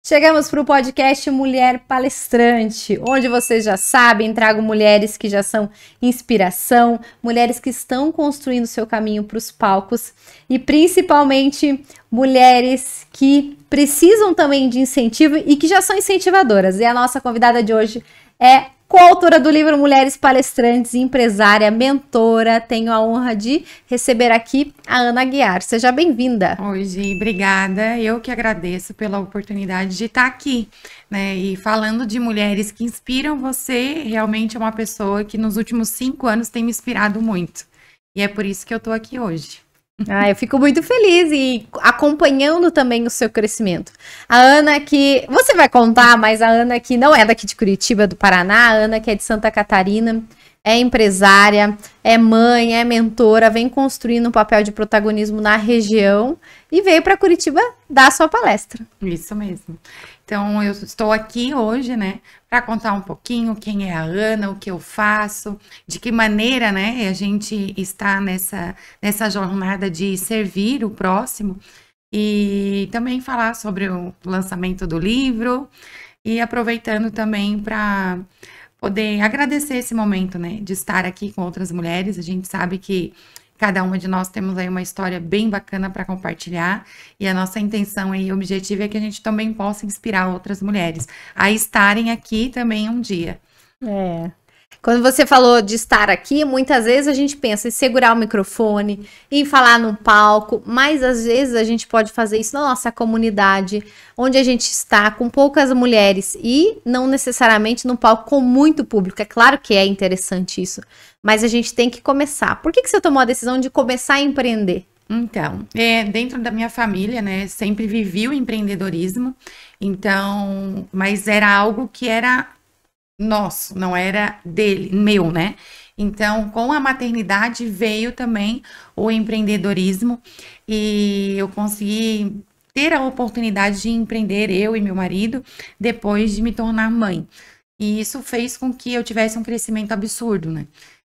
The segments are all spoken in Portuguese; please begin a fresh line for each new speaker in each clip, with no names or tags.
Chegamos para o podcast Mulher Palestrante, onde vocês já sabem, trago mulheres que já são inspiração, mulheres que estão construindo seu caminho para os palcos e principalmente mulheres que precisam também de incentivo e que já são incentivadoras. E a nossa convidada de hoje é coautora do livro Mulheres Palestrantes, empresária, mentora. Tenho a honra de receber aqui a Ana Aguiar. Seja bem-vinda.
Oi, Gi, obrigada. Eu que agradeço pela oportunidade de estar aqui, né? E falando de mulheres que inspiram você, realmente é uma pessoa que nos últimos 5 anos tem me inspirado muito. E é por isso que eu estou aqui hoje.
Eu fico muito feliz e acompanhando também o seu crescimento. A Ana que, você vai contar, mas a Ana que não é daqui de Curitiba, do Paraná, a Ana que é de Santa Catarina, é empresária, é mãe, é mentora, vem construindo um papel de protagonismo na região e veio para Curitiba dar a sua palestra.
Isso mesmo. Então, eu estou aqui hoje, né, para contar um pouquinho quem é a Ana, o que eu faço, de que maneira, né, a gente está nessa jornada de servir o próximo e também falar sobre o lançamento do livro e aproveitando também para poder agradecer esse momento, né, de estar aqui com outras mulheres. A gente sabe que cada uma de nós temos aí uma história bem bacana para compartilhar e a nossa intenção e objetivo é que a gente também possa inspirar outras mulheres a estarem aqui também um dia.
Quando você falou de estar aqui, muitas vezes a gente pensa em segurar o microfone, em falar num palco, mas às vezes a gente pode fazer isso na nossa comunidade, onde a gente está com poucas mulheres e não necessariamente num palco com muito público. É claro que é interessante isso, mas a gente tem que começar. Por que você tomou a decisão de começar a empreender?
Então, dentro da minha família, né, sempre vivi o empreendedorismo, então, mas era algo que era nosso, não era dele, meu, né? Então, com a maternidade veio também o empreendedorismo e eu consegui ter a oportunidade de empreender, eu e meu marido, depois de me tornar mãe. E isso fez com que eu tivesse um crescimento absurdo, né?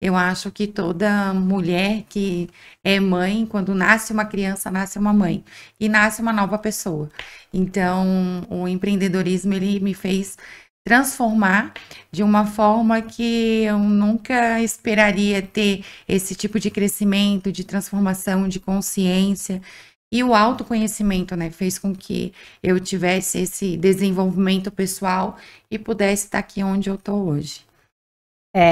Eu acho que toda mulher que é mãe, quando nasce uma criança, nasce uma mãe e nasce uma nova pessoa. Então, o empreendedorismo, ele me fez transformar de uma forma que eu nunca esperaria ter esse tipo de crescimento, de transformação, de consciência. E o autoconhecimento, né, fez com que eu tivesse esse desenvolvimento pessoal e pudesse estar aqui onde eu estou hoje.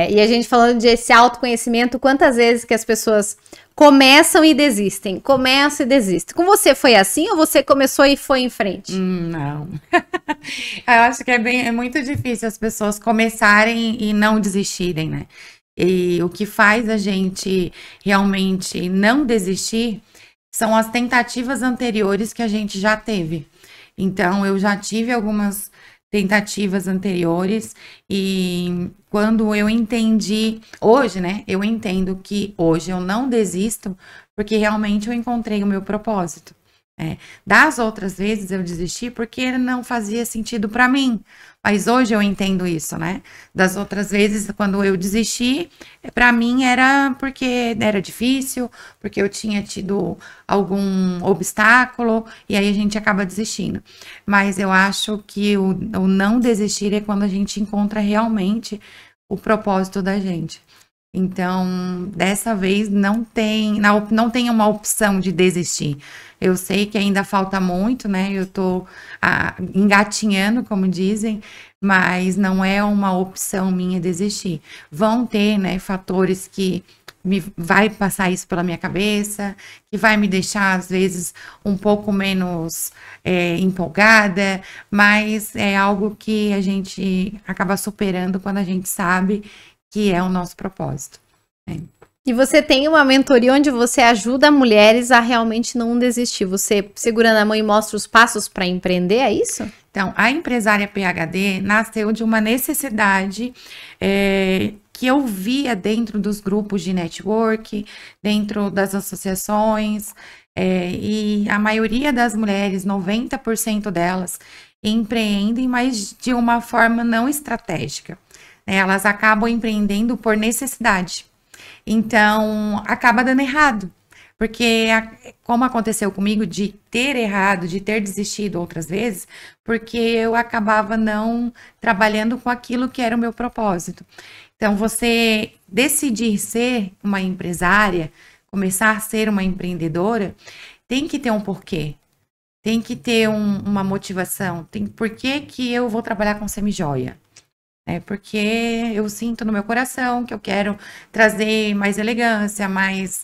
E a gente falando desse autoconhecimento, quantas vezes que as pessoas começam e desistem? Começam e desistem. Com você foi assim ou você começou e foi em frente?
Não. Eu acho que é muito difícil as pessoas começarem e não desistirem, né? E o que faz a gente realmente não desistir são as tentativas anteriores que a gente já teve. Então, eu já tive algumas tentativas anteriores e quando eu entendi, hoje, né, eu entendo que hoje eu não desisto porque realmente eu encontrei o meu propósito. Das outras vezes eu desisti porque não fazia sentido para mim, mas hoje eu entendo isso, né? Das outras vezes, quando eu desisti, para mim era porque era difícil, porque eu tinha tido algum obstáculo, e aí a gente acaba desistindo. Mas eu acho que o não desistir é quando a gente encontra realmente o propósito da gente. Então, dessa vez não tem uma opção de desistir. Eu sei que ainda falta muito, né? Eu tô engatinhando, como dizem, mas não é uma opção minha desistir. Vão ter, né, fatores que vai passar isso pela minha cabeça, que vai me deixar, às vezes, um pouco menos empolgada, mas é algo que a gente acaba superando quando a gente sabe que é o nosso propósito.
E você tem uma mentoria onde você ajuda mulheres a realmente não desistir. Você, segurando a mão e mostra os passos para empreender, é isso?
Então, a Empresária PhD nasceu de uma necessidade que eu via dentro dos grupos de network, dentro das associações, e a maioria das mulheres, 90% delas, empreendem, mas de uma forma não estratégica. Elas acabam empreendendo por necessidade. Então, acaba dando errado. Porque, como aconteceu comigo, de ter errado, de ter desistido outras vezes, porque eu acabava não trabalhando com aquilo que era o meu propósito. Então, você decidir ser uma empresária, começar a ser uma empreendedora, tem que ter um porquê. Tem que ter uma motivação. Por que eu vou trabalhar com semijoia? Porque eu sinto no meu coração que eu quero trazer mais elegância, mais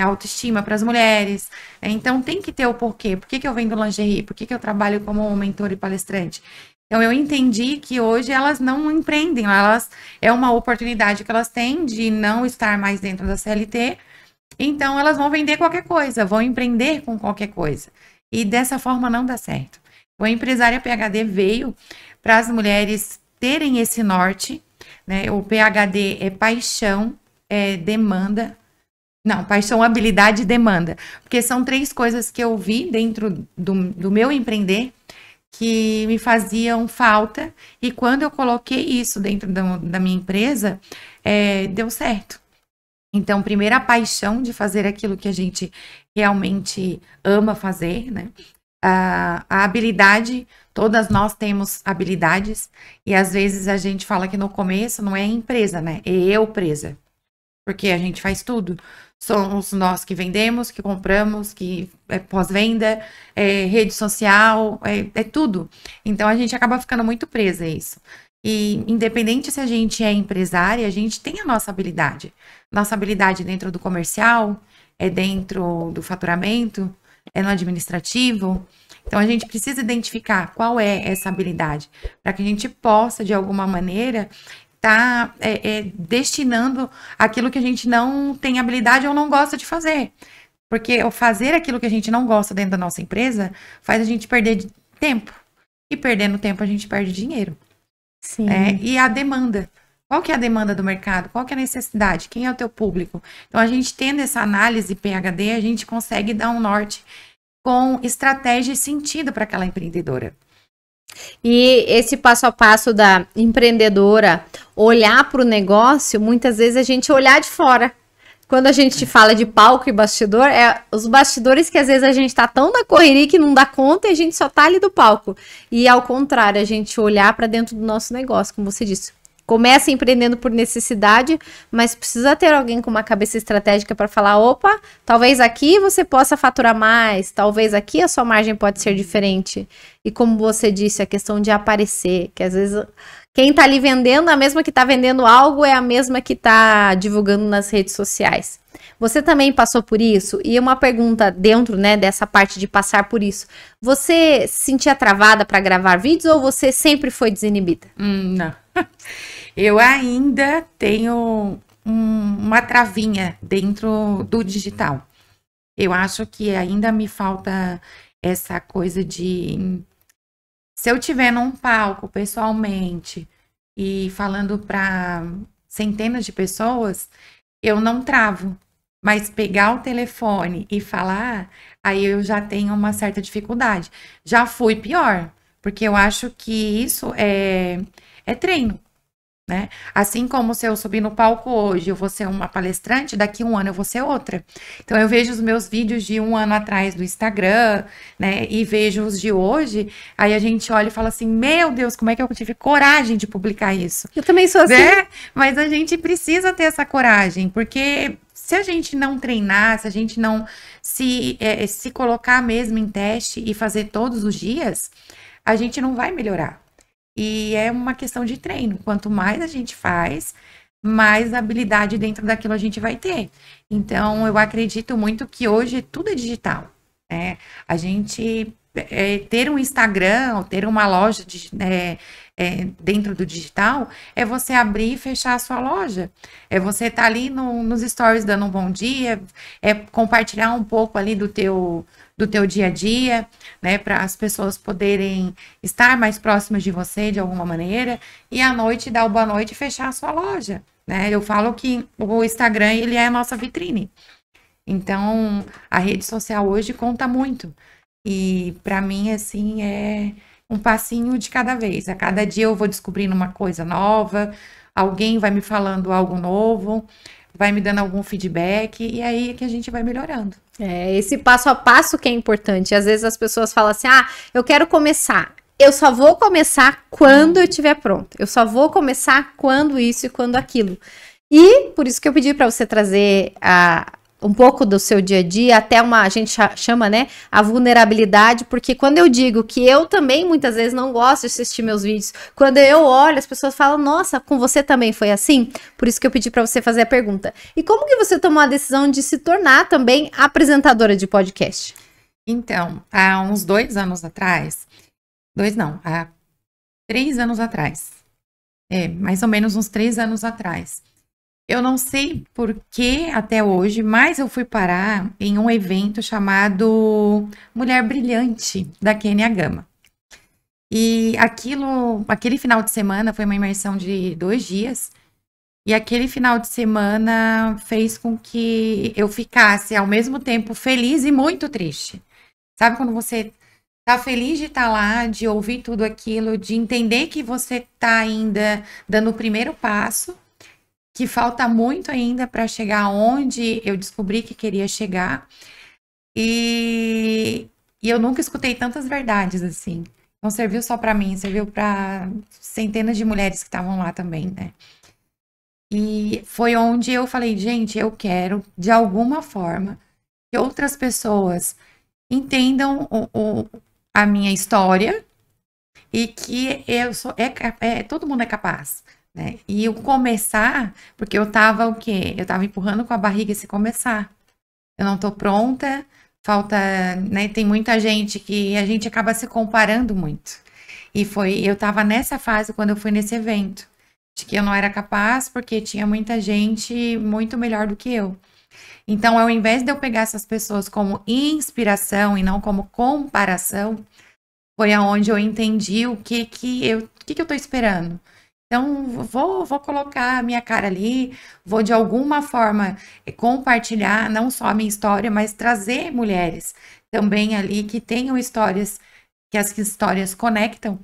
autoestima para as mulheres. Então tem que ter o porquê. Por que eu vendo lingerie? Por que eu trabalho como mentor e palestrante? Então eu entendi que hoje elas não empreendem, é uma oportunidade que elas têm de não estar mais dentro da CLT. Então elas vão vender qualquer coisa, vão empreender com qualquer coisa. E dessa forma não dá certo. O Empresária PhD veio para as mulheres terem esse norte, né? O PhD é paixão, é demanda. Não, paixão, habilidade e demanda. Porque são 3 coisas que eu vi dentro do meu empreender que me faziam falta. E quando eu coloquei isso dentro da minha empresa, deu certo. Então, primeiro, a paixão de fazer aquilo que a gente realmente ama fazer, né? A habilidade, todas nós temos habilidades, e às vezes a gente fala que no começo não é empresa, né? É eu presa, porque a gente faz tudo. Somos nós que vendemos, que compramos, que pós-venda, rede social, é tudo. Então a gente acaba ficando muito presa a isso. E independente se a gente é empresária, a gente tem a nossa habilidade. Nossa habilidade dentro do comercial, é dentro do faturamento, é no administrativo. Então, a gente precisa identificar qual é essa habilidade, para que a gente possa, de alguma maneira, estar destinando aquilo que a gente não tem habilidade ou não gosta de fazer. Porque o fazer aquilo que a gente não gosta dentro da nossa empresa faz a gente perder tempo. E perdendo tempo, a gente perde dinheiro.
Sim.
E a demanda. Qual que é a demanda do mercado? Qual que é a necessidade? Quem é o teu público? Então, a gente tendo essa análise PhD, a gente consegue dar um norte com estratégia e sentido para aquela empreendedora.
E esse passo a passo da empreendedora olhar para o negócio, muitas vezes a gente olhar de fora. Quando a gente fala de palco e bastidor, os bastidores que às vezes a gente tá tão na correria que não dá conta e a gente só tá ali do palco. E ao contrário, a gente olhar para dentro do nosso negócio, como você disse. Começa empreendendo por necessidade, mas precisa ter alguém com uma cabeça estratégica para falar, opa, talvez aqui você possa faturar mais, talvez aqui a sua margem pode ser diferente. E como você disse, a questão de aparecer, que às vezes quem tá ali vendendo, a mesma que tá vendendo algo é a mesma que tá divulgando nas redes sociais. Você também passou por isso? E uma pergunta dentro, né, dessa parte de passar por isso. Você se sentia travada para gravar vídeos ou você sempre foi desinibida?
Não. Eu ainda tenho uma travinha dentro do digital. Eu acho que ainda me falta essa coisa de... Se eu estiver num palco pessoalmente e falando para centenas de pessoas, eu não travo. Mas pegar o telefone e falar, aí eu já tenho uma certa dificuldade. Já fui pior, porque eu acho que isso é treino. Né? Assim como se eu subir no palco hoje, eu vou ser uma palestrante, daqui a um ano eu vou ser outra. Então eu vejo os meus vídeos de um ano atrás do Instagram, né? E vejo os de hoje, aí a gente olha e fala assim, meu Deus, como é que eu tive coragem de publicar isso?
Eu também sou assim.
Né? Mas a gente precisa ter essa coragem, porque se a gente não treinar, se a gente não se colocar mesmo em teste e fazer todos os dias, a gente não vai melhorar. E é uma questão de treino. Quanto mais a gente faz, mais habilidade dentro daquilo a gente vai ter. Então, eu acredito muito que hoje tudo é digital. Né? A gente ter um Instagram, ou ter uma loja dentro do digital, é você abrir e fechar a sua loja. É você estar ali nos stories dando um bom dia, é compartilhar um pouco ali do teu dia a dia, né, para as pessoas poderem estar mais próximas de você de alguma maneira, e à noite dar o boa noite e fechar a sua loja, né? Eu falo que o Instagram, ele é a nossa vitrine. Então, a rede social hoje conta muito. E para mim, assim, é um passinho de cada vez. A cada dia eu vou descobrindo uma coisa nova, alguém vai me falando algo novo, vai me dando algum feedback, e aí é que a gente vai melhorando.
Esse passo a passo que é importante. Às vezes as pessoas falam assim, eu quero começar. Eu só vou começar quando eu estiver pronta. Eu só vou começar quando isso e quando aquilo. E por isso que eu pedi para você trazer um pouco do seu dia a dia, até a gente chama, né, a vulnerabilidade, porque quando eu digo que eu também muitas vezes não gosto de assistir meus vídeos, quando eu olho, as pessoas falam, nossa, com você também foi assim? Por isso que eu pedi para você fazer a pergunta. E como que você tomou a decisão de se tornar também apresentadora de podcast?
Então, há uns 2 anos atrás, há 3 anos atrás, mais ou menos uns 3 anos atrás, eu não sei por que até hoje, mas eu fui parar em um evento chamado Mulher Brilhante, da Kênia Gama. E aquele final de semana foi uma imersão de 2 dias. E aquele final de semana fez com que eu ficasse ao mesmo tempo feliz e muito triste. Sabe quando você tá feliz de estar lá, de ouvir tudo aquilo, de entender que você tá ainda dando o primeiro passo, que falta muito ainda para chegar onde eu descobri que queria chegar. E eu nunca escutei tantas verdades assim. Não serviu só para mim, serviu para centenas de mulheres que estavam lá também, né? E foi onde eu falei, gente, eu quero, de alguma forma, que outras pessoas entendam a minha história e que todo mundo é capaz. Né? E eu começar, porque eu tava o quê? Eu tava empurrando com a barriga esse começar. Eu não tô pronta, falta, né? Tem muita gente que a gente acaba se comparando muito. E eu tava nessa fase quando eu fui nesse evento, de que eu não era capaz porque tinha muita gente muito melhor do que eu. Então, ao invés de eu pegar essas pessoas como inspiração e não como comparação, foi aonde eu entendi o que eu tô esperando. Então, vou colocar a minha cara ali, vou de alguma forma compartilhar não só a minha história, mas trazer mulheres também ali que tenham histórias, que as histórias conectam.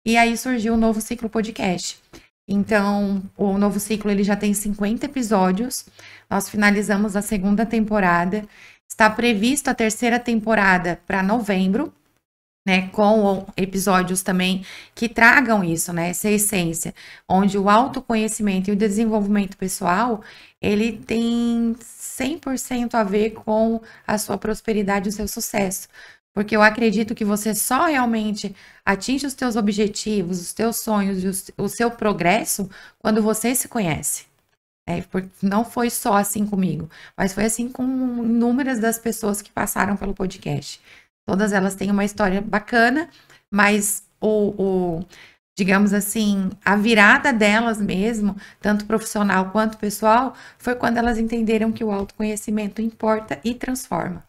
E aí surgiu o Novo Ciclo Podcast. Então, o Novo Ciclo ele já tem 50 episódios, nós finalizamos a 2ª temporada, está previsto a 3ª temporada para novembro, né, com episódios também que tragam isso, né, essa essência, onde o autoconhecimento e o desenvolvimento pessoal, ele tem 100% a ver com a sua prosperidade e o seu sucesso, porque eu acredito que você só realmente atinge os teus objetivos, os teus sonhos e o seu progresso quando você se conhece. Não foi só assim comigo, mas foi assim com inúmeras das pessoas que passaram pelo podcast. Todas elas têm uma história bacana, mas digamos assim, a virada delas mesmo, tanto profissional quanto pessoal, foi quando elas entenderam que o autoconhecimento importa e transforma.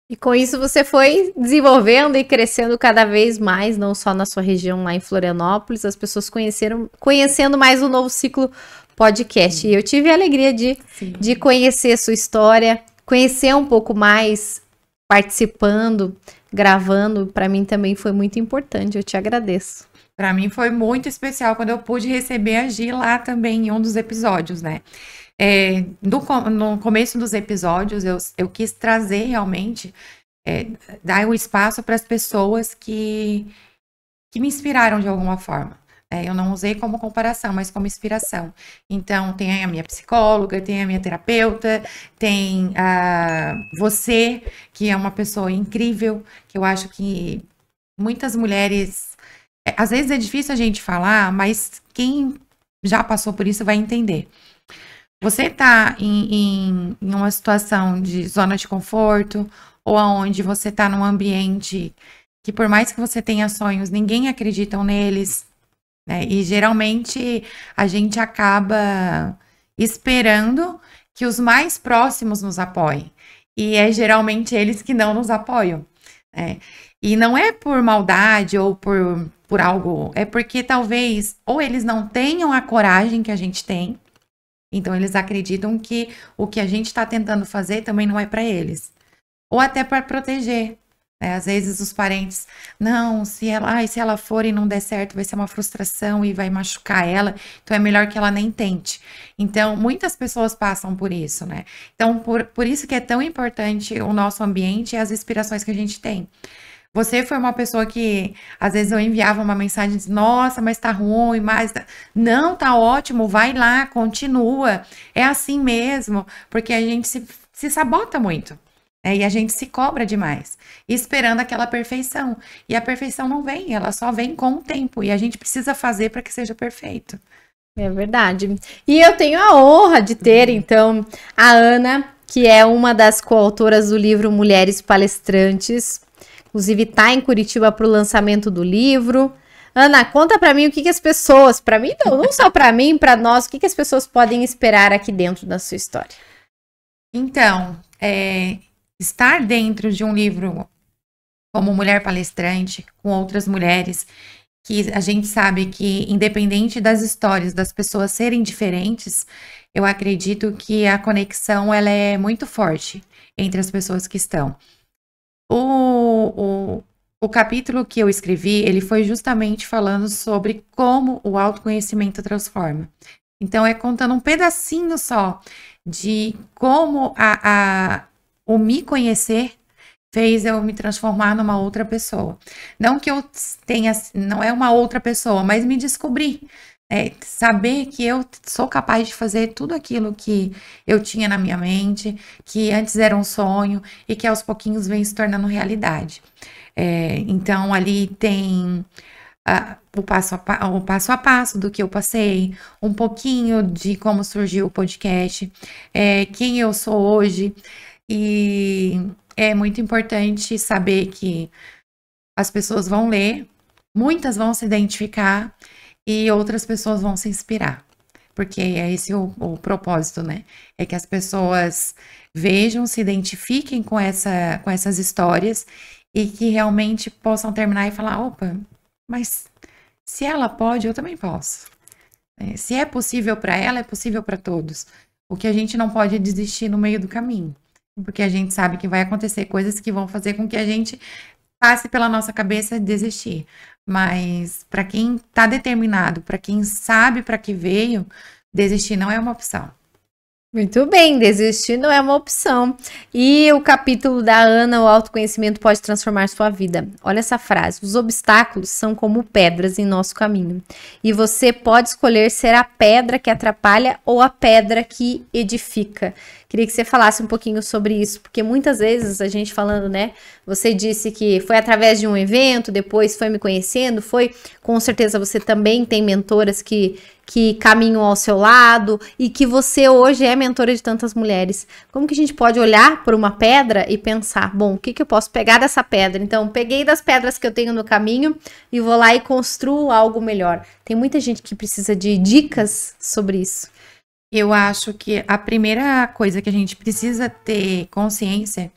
E com isso você foi desenvolvendo e crescendo cada vez mais, não só na sua região lá em Florianópolis, as pessoas conhecendo mais o Novo Ciclo Podcast. E eu tive a alegria de conhecer a sua história, conhecer um pouco mais, participando, gravando, para mim também foi muito importante, eu te agradeço.
Para mim foi muito especial quando eu pude receber a Gi lá também em um dos episódios, né? No começo dos episódios, eu quis trazer realmente, dar o espaço para as pessoas que me inspiraram de alguma forma. Eu não usei como comparação, mas como inspiração. Então, tem a minha psicóloga, tem a minha terapeuta, tem você, que é uma pessoa incrível, que eu acho que muitas mulheres... às vezes é difícil a gente falar, mas quem já passou por isso vai entender. Você está em uma situação de zona de conforto, ou aonde você está num ambiente que, por mais que você tenha sonhos, ninguém acredita neles, né? E geralmente a gente acaba esperando que os mais próximos nos apoiem. E é geralmente eles que não nos apoiam, né? E não é por maldade ou por algo, é porque talvez ou eles não tenham a coragem que a gente tem, então eles acreditam que o que a gente está tentando fazer também não é para eles. Ou até para proteger, Às vezes os parentes, não, se ela for e não der certo, vai ser uma frustração e vai machucar ela, então é melhor que ela nem tente. Então, muitas pessoas passam por isso, né? Então, por isso que é tão importante o nosso ambiente e as inspirações que a gente tem. Você foi uma pessoa que, às vezes, eu enviava uma mensagem e dizia, nossa, mas tá ruim, mas... Não, tá ótimo, vai lá, continua. É assim mesmo, porque a gente se sabota muito. E a gente se cobra demais, esperando aquela perfeição. E a perfeição não vem, ela só vem com o tempo. E a gente precisa fazer para que seja perfeito.
É verdade. E eu tenho a honra de ter, então, a Ana, que é uma das coautoras do livro Mulheres Palestrantes. Inclusive, tá em Curitiba para o lançamento do livro. Ana, conta para mim o que as pessoas, para mim, não só para mim, para nós, o que as pessoas podem esperar aqui dentro da sua história.
Então, estar dentro de um livro como Mulher Palestrante, com outras mulheres, que a gente sabe que, independente das histórias das pessoas serem diferentes, eu acredito que a conexão ela é muito forte entre as pessoas que estão. O capítulo que eu escrevi, ele foi justamente falando sobre como o autoconhecimento transforma. Então, é contando um pedacinho só de como o me conhecer fez eu me transformar numa outra pessoa. Não que eu tenha, não é uma outra pessoa, mas me descobrir. Saber que eu sou capaz de fazer tudo aquilo que eu tinha na minha mente, que antes era um sonho e que aos pouquinhos vem se tornando realidade. Então, ali tem o passo a passo do que eu passei, um pouquinho de como surgiu o podcast, quem eu sou hoje. E é muito importante saber que as pessoas vão ler, muitas vão se identificar e outras pessoas vão se inspirar. Porque é esse o propósito, né? É que as pessoas vejam, se identifiquem com essas histórias e que realmente possam terminar e falar, opa, mas se ela pode, eu também posso. Se é possível para ela, é possível para todos. O que a gente não pode é desistir no meio do caminho. Porque a gente sabe que vai acontecer coisas que vão fazer com que a gente passe pela nossa cabeça desistir. Mas para quem está determinado, para quem sabe para que veio, desistir não é uma opção.
Muito bem, desistir não é uma opção. E o capítulo da Ana, o autoconhecimento pode transformar sua vida. Olha essa frase: os obstáculos são como pedras em nosso caminho. E você pode escolher ser a pedra que atrapalha ou a pedra que edifica. Queria que você falasse um pouquinho sobre isso, porque muitas vezes a gente falando, né? Você disse que foi através de um evento, depois foi me conhecendo, com certeza você também tem mentoras que caminham ao seu lado e que você hoje é mentora de tantas mulheres. Como que a gente pode olhar por uma pedra e pensar, bom, o que eu posso pegar dessa pedra? Então, peguei das pedras que eu tenho no caminho e vou lá e construo algo melhor. Tem muita gente que precisa de dicas sobre isso.
Eu acho que a primeira coisa que a gente precisa ter consciência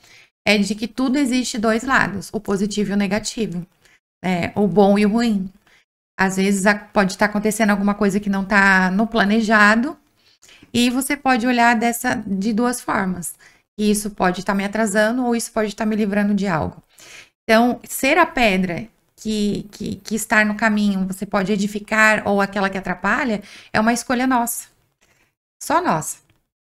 é de que tudo existe dois lados, o positivo e o negativo, o bom e o ruim. Às vezes pode estar acontecendo alguma coisa que não está no planejado e você pode olhar de duas formas. E isso pode estar me atrasando ou isso pode estar me livrando de algo. Então, ser a pedra que estar no caminho você pode edificar ou aquela que atrapalha é uma escolha nossa. Só nossa.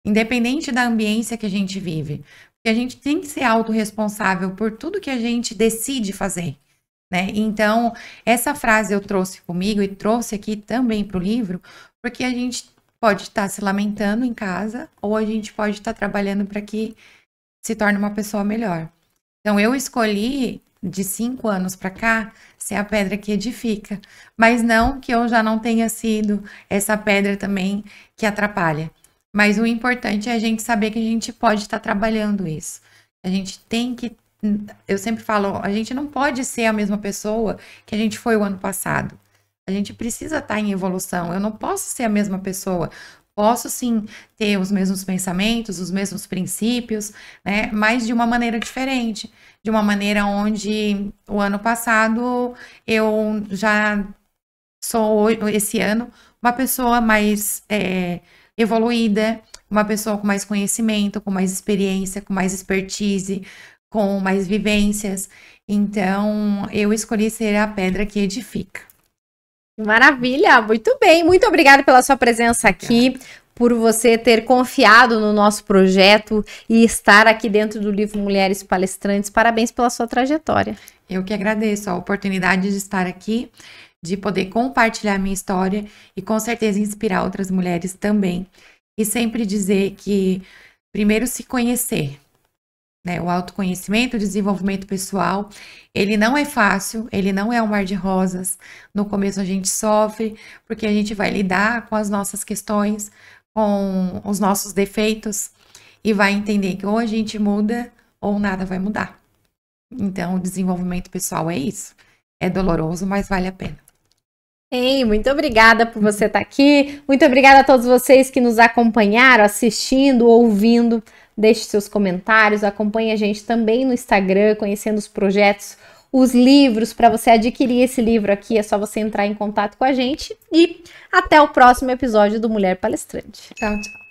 Independente da ambiência que a gente vive. Porque a gente tem que ser autorresponsável por tudo que a gente decide fazer. Né? Então, essa frase eu trouxe comigo e trouxe aqui também para o livro, porque a gente pode estar se lamentando em casa ou a gente pode estar trabalhando para que se torne uma pessoa melhor. Então, eu escolhi de 5 anos para cá ser a pedra que edifica, mas não que eu já não tenha sido essa pedra também que atrapalha. Mas o importante é a gente saber que a gente pode estar trabalhando isso. A gente tem que eu sempre falo, a gente não pode ser a mesma pessoa que a gente foi o ano passado. A gente precisa estar em evolução. Eu não posso ser a mesma pessoa. Posso sim ter os mesmos pensamentos, os mesmos princípios, né? Mas de uma maneira diferente. De uma maneira onde o ano passado eu já sou, esse ano, uma pessoa mais evoluída, uma pessoa com mais conhecimento, com mais experiência, com mais expertise, com mais vivências. Então, eu escolhi ser a pedra que edifica.
Maravilha, muito bem. Muito obrigada pela sua presença aqui, por você ter confiado no nosso projeto e estar aqui dentro do livro Mulheres Palestrantes. Parabéns pela sua trajetória.
Eu que agradeço a oportunidade de estar aqui, de poder compartilhar minha história e com certeza inspirar outras mulheres também. E sempre dizer que primeiro se conhecer, né? O autoconhecimento, o desenvolvimento pessoal, ele não é fácil, ele não é um mar de rosas. No começo a gente sofre, porque a gente vai lidar com as nossas questões, com os nossos defeitos, e vai entender que ou a gente muda ou nada vai mudar. Então, o desenvolvimento pessoal é isso. É doloroso, mas vale a pena.
Ei, muito obrigada por você estar aqui. Muito obrigada a todos vocês que nos acompanharam, assistindo, ouvindo. Deixe seus comentários, acompanhe a gente também no Instagram, conhecendo os projetos, os livros. Para você adquirir esse livro aqui, é só você entrar em contato com a gente. E até o próximo episódio do Mulher Palestrante.
Tchau, tchau.